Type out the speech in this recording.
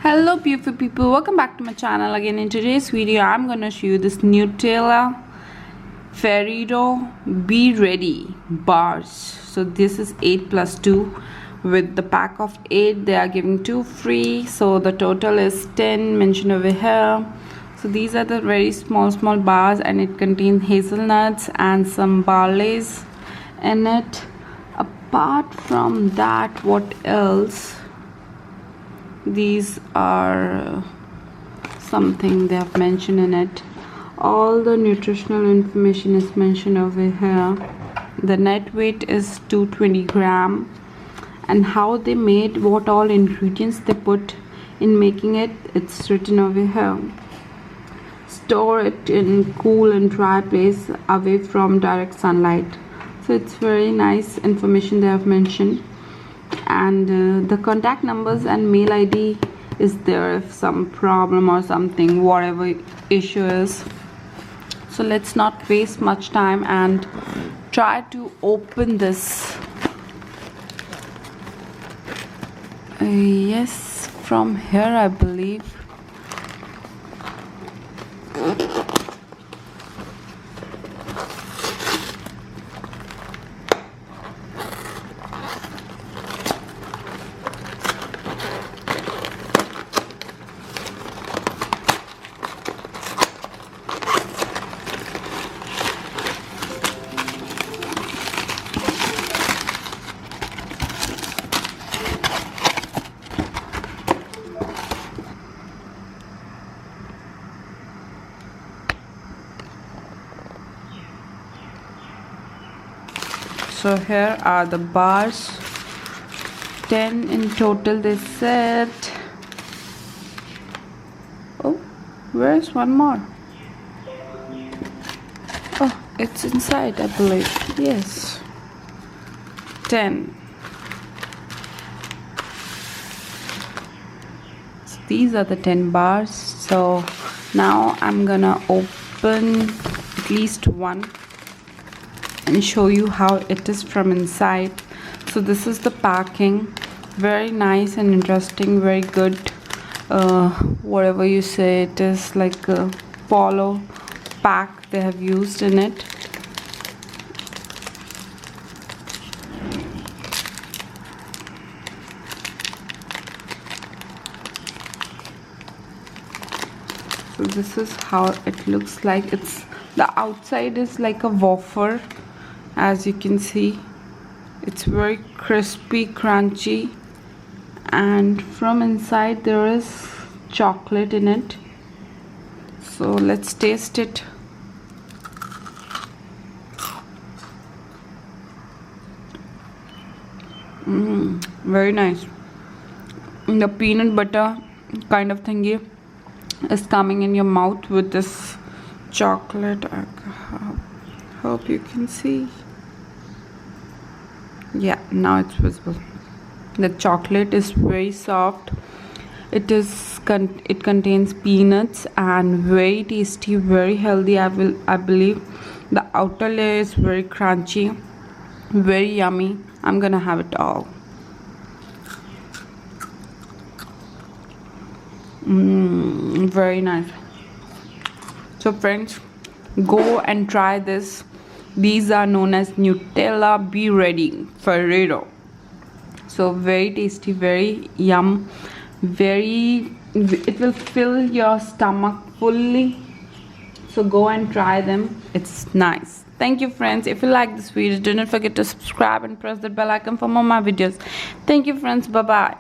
Hello beautiful people, welcome back to my channel again. In today's video I'm gonna show you this Nutella B-Ready bars. So this is 8 plus 2. With the pack of 8 they are giving 2 free, so the total is 10 mentioned over here. So these are the very small bars, and it contains hazelnuts and some barleys in it. Apart from that, what else? These are something they have mentioned in it. All the nutritional information is mentioned over here. The net weight is 220 gram, and how they made, what all ingredients they put in making it, it's written over here. Store it in cool and dry place away from direct sunlight. So it's very nice information they have mentioned. And the contact numbers and mail ID is there if some problem or something, whatever issue is. So let's not waste much time and try to open this. Yes, from here I believe. So here are the bars, 10 in total they said. Oh, where's one more? Oh, it's inside I believe. Yes, 10. So these are the 10 bars. So now I'm gonna open at least one and show you how it is from inside. So this is the packing, very nice and interesting, very good. Whatever you say, it is like a polo pack they have used in it. So this is how it looks like. It's the outside is like a wafer. As you can see, it's very crispy, crunchy, and from inside there is chocolate in it. So let's taste it. Very nice. The peanut butter kind of thingy is coming in your mouth with this chocolate. I hope you can see. Yeah, now it's visible. The chocolate is very soft. It contains peanuts and very tasty, very healthy. I believe the outer layer is very crunchy, very yummy. I'm gonna have it all. Very nice. So friends, go and try this. These are known as Nutella B-Ready Ferrero. So very tasty, very yum, it will fill your stomach fully. So go and try them. It's nice. Thank you friends. If you like this video, do not forget to subscribe and press the bell icon for more my videos. Thank you friends. Bye bye.